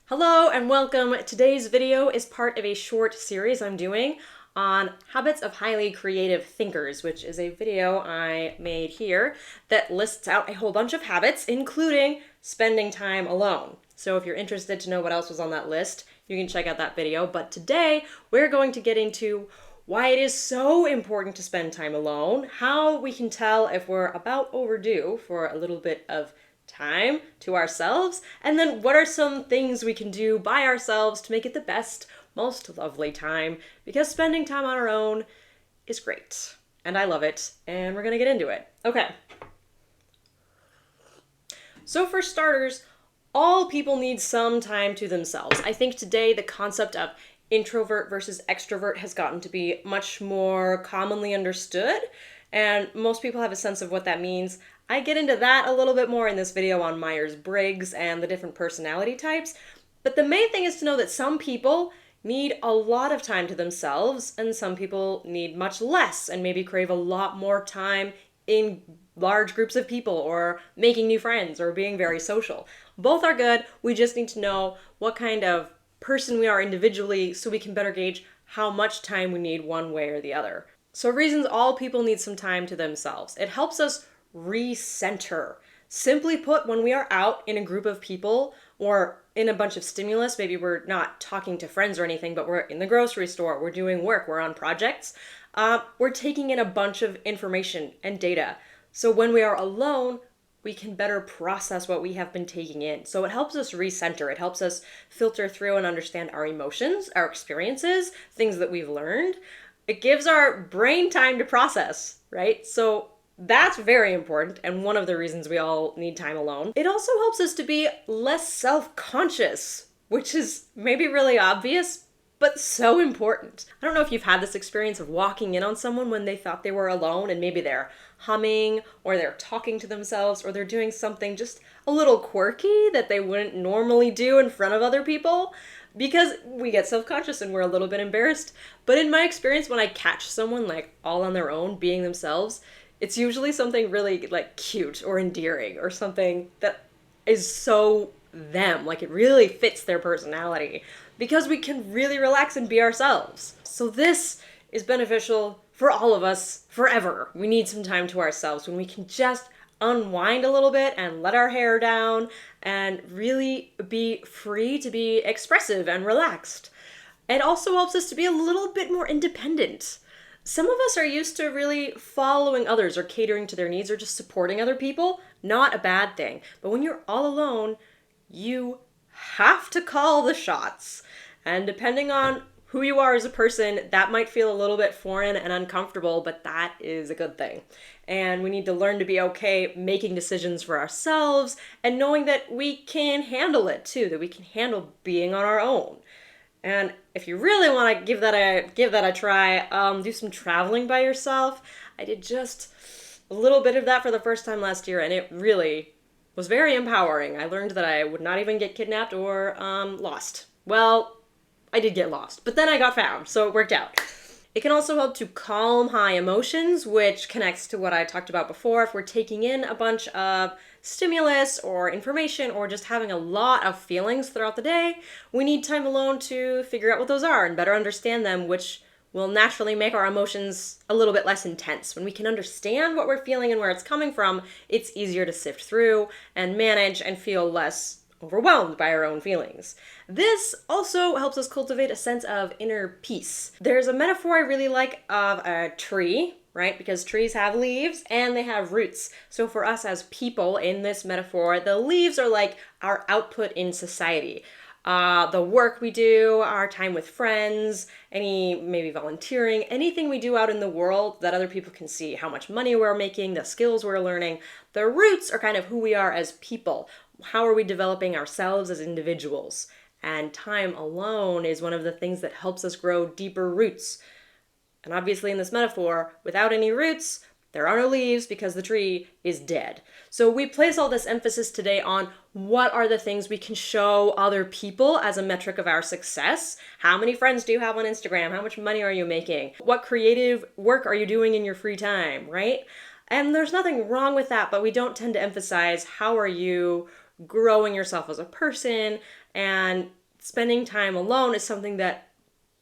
Hello and welcome. Today's video is part of a short series I'm doing on habits of highly creative thinkers, which is a video I made here that lists out a whole bunch of habits, including spending time alone. So if you're interested to know what else was on that list, you can check out that video. But today we're going to get into why it is so important to spend time alone, how we can tell if we're about overdue for a little bit of time to ourselves, and then what are some things we can do by ourselves to make it the best, most lovely time, because spending time on our own is great, and I love it, and we're gonna get into it. Okay. So for starters, all people need some time to themselves. I think today the concept of introvert versus extrovert has gotten to be much more commonly understood, and most people have a sense of what that means. I get into that a little bit more in this video on Myers-Briggs and the different personality types, but the main thing is to know that some people need a lot of time to themselves, and some people need much less and maybe crave a lot more time in large groups of people or making new friends or being very social. Both are good. We just need to know what kind of person we are individually so we can better gauge how much time we need one way or the other. So reasons all people need some time to themselves. It helps us recenter. Simply put, when we are out in a group of people or in a bunch of stimulus, maybe we're not talking to friends or anything, but we're in the grocery store, we're doing work, we're on projects, we're taking in a bunch of information and data. So when we are alone, we can better process what we have been taking in. So it helps us recenter. It helps us filter through and understand our emotions, our experiences, things that we've learned. It gives our brain time to process, right? So that's very important, and one of the reasons we all need time alone. It also helps us to be less self-conscious, which is maybe really obvious, but so important. I don't know if you've had this experience of walking in on someone when they thought they were alone and maybe they're humming or they're talking to themselves or they're doing something just a little quirky that they wouldn't normally do in front of other people, because we get self-conscious and we're a little bit embarrassed. But in my experience, when I catch someone like all on their own being themselves, it's usually something really like cute or endearing or something that is so them, like it really fits their personality, because we can really relax and be ourselves. So this is beneficial for all of us forever. We need some time to ourselves when we can just unwind a little bit and let our hair down and really be free to be expressive and relaxed. It also helps us to be a little bit more independent. Some of us are used to really following others or catering to their needs or just supporting other people. Not a bad thing. But when you're all alone, you have to call the shots. And depending on who you are as a person, that might feel a little bit foreign and uncomfortable, but that is a good thing. And we need to learn to be okay making decisions for ourselves and knowing that we can handle it too, that we can handle being on our own. And if you really want to give that a try, do some traveling by yourself. I did just a little bit of that for the first time last year, and it really was very empowering. I learned that I would not even get kidnapped or lost. Well, I did get lost, but then I got found, so it worked out. It can also help to calm high emotions, which connects to what I talked about before. If we're taking in a bunch of stimulus or information or just having a lot of feelings throughout the day, we need time alone to figure out what those are and better understand them, which will naturally make our emotions a little bit less intense. When we can understand what we're feeling and where it's coming from, it's easier to sift through and manage and feel less overwhelmed by our own feelings. This also helps us cultivate a sense of inner peace. There's a metaphor I really like of a tree, right? Because trees have leaves and they have roots. So for us as people in this metaphor, the leaves are like our output in society. The work we do, our time with friends, any maybe volunteering, anything we do out in the world that other people can see, how much money we're making, the skills we're learning. The roots are kind of who we are as people. How are we developing ourselves as individuals? And time alone is one of the things that helps us grow deeper roots. And obviously in this metaphor, without any roots, there are no leaves because the tree is dead. So we place all this emphasis today on what are the things we can show other people as a metric of our success. How many friends do you have on Instagram? How much money are you making? What creative work are you doing in your free time, right? And there's nothing wrong with that, but we don't tend to emphasize how are you growing yourself as a person And spending time alone is something that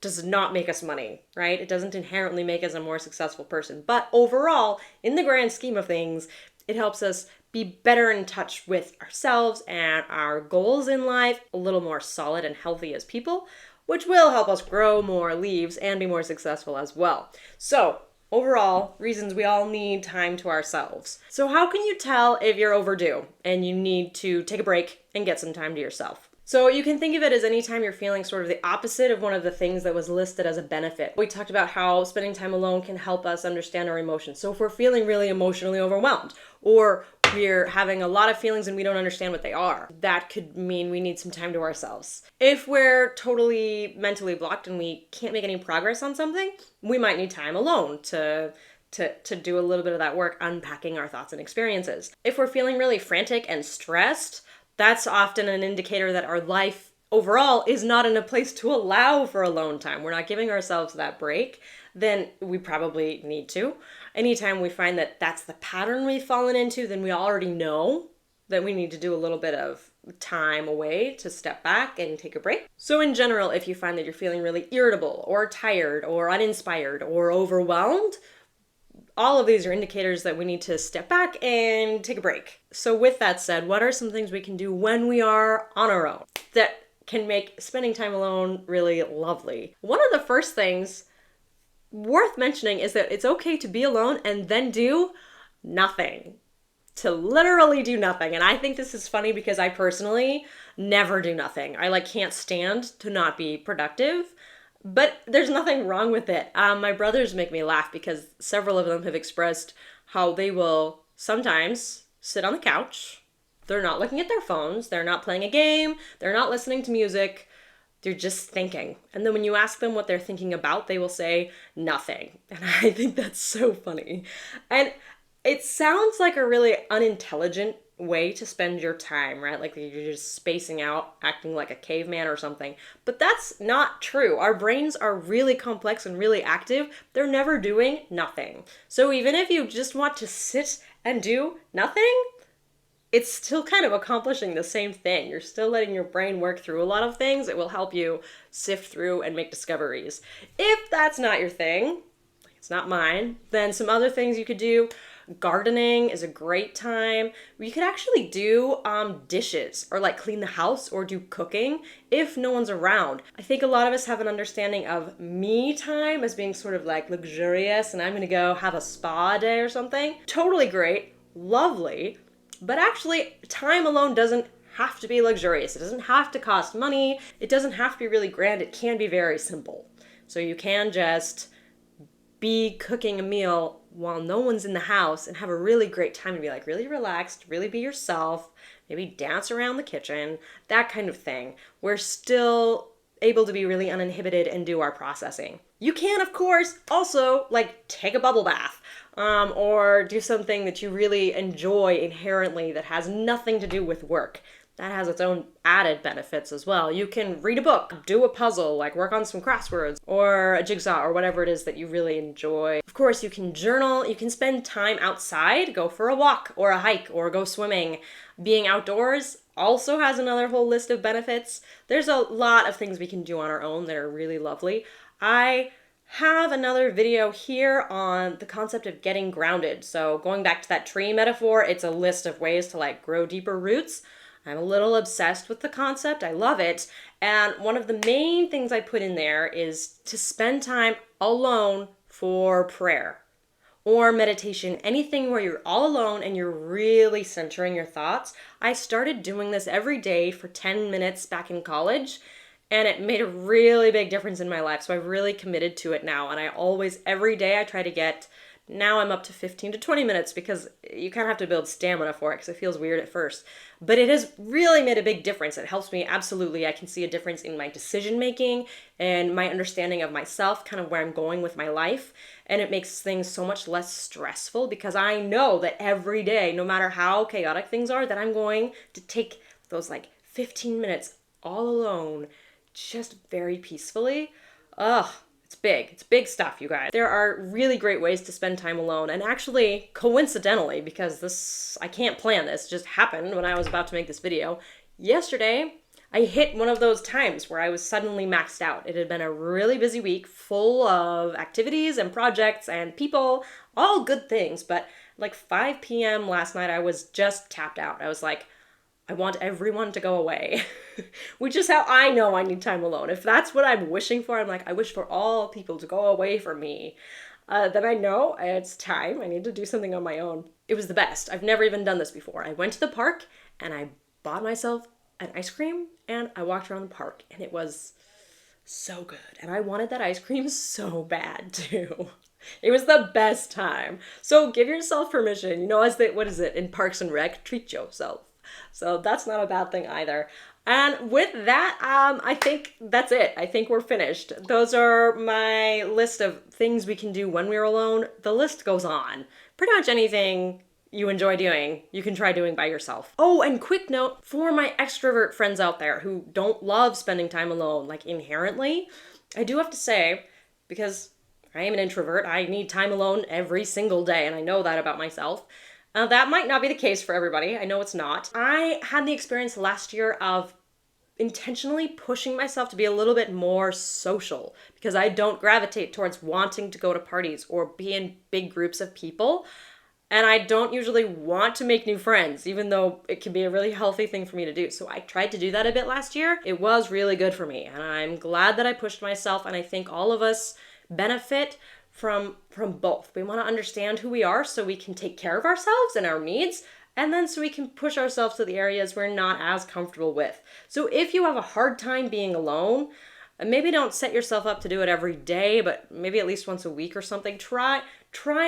does not make us money, right? It doesn't inherently make us a more successful person. But overall, in the grand scheme of things, it helps us be better in touch with ourselves and our goals in life, a little more solid and healthy as people, which will help us grow more leaves and be more successful as well. So, overall, reasons we all need time to ourselves. So how can you tell if you're overdue and you need to take a break and get some time to yourself? So you can think of it as anytime you're feeling sort of the opposite of one of the things that was listed as a benefit. We talked about how spending time alone can help us understand our emotions. So if we're feeling really emotionally overwhelmed, or we're having a lot of feelings and we don't understand what they are, that could mean we need some time to ourselves. If we're totally mentally blocked and we can't make any progress on something, we might need time alone to do a little bit of that work, unpacking our thoughts and experiences. If we're feeling really frantic and stressed, that's often an indicator that our life overall is not in a place to allow for alone time. We're not giving ourselves that break. Then we probably need to. Anytime we find that that's the pattern we've fallen into, then we already know that we need to do a little bit of time away to step back and take a break. So in general, if you find that you're feeling really irritable or tired or uninspired or overwhelmed, all of these are indicators that we need to step back and take a break. So with that said, what are some things we can do when we are on our own that can make spending time alone really lovely? One of the first things worth mentioning is that it's okay to be alone and then do nothing. To literally do nothing. And I think this is funny because I personally never do nothing. I can't stand to not be productive. But there's nothing wrong with it. My brothers make me laugh because several of them have expressed how they will sometimes sit on the couch. They're not looking at their phones. They're not playing a game. They're not listening to music. They're just thinking. And then when you ask them what they're thinking about, they will say nothing. And I think that's so funny. And it sounds like a really unintelligent way to spend your time, right? Like you're just spacing out, acting like a caveman or something. But that's not true. Our brains are really complex and really active. They're never doing nothing. So even if you just want to sit and do nothing, it's still kind of accomplishing the same thing. You're still letting your brain work through a lot of things. It will help you sift through and make discoveries. If that's not your thing, it's not mine, then some other things you could do. Gardening is a great time. You could actually do dishes or clean the house or do cooking if no one's around. I think a lot of us have an understanding of me time as being sort of luxurious and I'm gonna go have a spa day or something. Totally great, lovely, but actually time alone doesn't have to be luxurious. It doesn't have to cost money. It doesn't have to be really grand. It can be very simple. So you can just be cooking a meal while no one's in the house and have a really great time and be really relaxed, really be yourself, maybe dance around the kitchen, that kind of thing. We're still able to be really uninhibited and do our processing. You can, of course, also take a bubble bath or do something that you really enjoy inherently that has nothing to do with work. That has its own added benefits as well. You can read a book, do a puzzle, work on some crosswords, or a jigsaw, or whatever it is that you really enjoy. Of course, you can journal, you can spend time outside, go for a walk, or a hike, or go swimming. Being outdoors also has another whole list of benefits. There's a lot of things we can do on our own that are really lovely. I have another video here on the concept of getting grounded. So going back to that tree metaphor, it's a list of ways to grow deeper roots. I'm a little obsessed with the concept. I love it. And one of the main things I put in there is to spend time alone for prayer or meditation, anything where you're all alone and you're really centering your thoughts. I started doing this every day for 10 minutes back in college, and it made a really big difference in my life. So I've really committed to it now. And every day I try to get, now I'm up to 15 to 20 minutes because you kind of have to build stamina for it because it feels weird at first. But it has really made a big difference. It helps me absolutely. I can see a difference in my decision making and my understanding of myself, kind of where I'm going with my life. And it makes things so much less stressful because I know that every day, no matter how chaotic things are, that I'm going to take those 15 minutes all alone, just very peacefully. Ugh. It's big. It's big stuff, you guys. There are really great ways to spend time alone. And actually, coincidentally, because I can't plan this, just happened when I was about to make this video. Yesterday, I hit one of those times where I was suddenly maxed out. It had been a really busy week full of activities and projects and people, all good things, but like 5 p.m. last night, I was just tapped out. I was like, I want everyone to go away, which is how I know I need time alone. If that's what I'm wishing for, I'm like, I wish for all people to go away from me. Then I know it's time. I need to do something on my own. It was the best. I've never even done this before. I went to the park and I bought myself an ice cream and I walked around the park and it was so good. And I wanted that ice cream so bad too. It was the best time. So give yourself permission. You know, as the, what is it, in Parks and Rec, treat yourself. So that's not a bad thing either. And with that, I think that's it. I think we're finished. Those are my list of things we can do when we're alone. The list goes on. Pretty much anything you enjoy doing, you can try doing by yourself. Oh, and quick note for my extrovert friends out there who don't love spending time alone, like inherently, I do have to say, because I am an introvert, I need time alone every single day, and I know that about myself. That might not be the case for everybody. I know it's not. I had the experience last year of intentionally pushing myself to be a little bit more social because I don't gravitate towards wanting to go to parties or be in big groups of people. And I don't usually want to make new friends, even though it can be a really healthy thing for me to do. So I tried to do that a bit last year. It was really good for me. And I'm glad that I pushed myself. And I think all of us benefit from both. We want to understand who we are so we can take care of ourselves and our needs. And then so we can push ourselves to the areas we're not as comfortable with. So if you have a hard time being alone, maybe don't set yourself up to do it every day, but maybe at least once a week or something. Try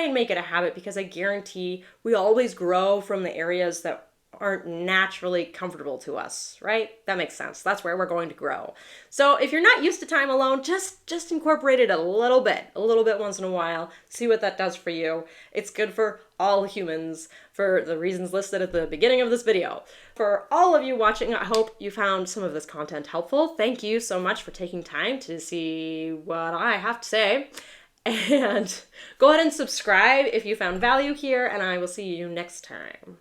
and make it a habit because I guarantee we always grow from the areas that aren't naturally comfortable to us, right? That makes sense. That's where we're going to grow. So if you're not used to time alone, just incorporate it a little bit once in a while. See what that does for you. It's good for all humans for the reasons listed at the beginning of this video. For all of you watching, I hope you found some of this content helpful. Thank you so much for taking time to see what I have to say. And go ahead and subscribe if you found value here, and I will see you next time.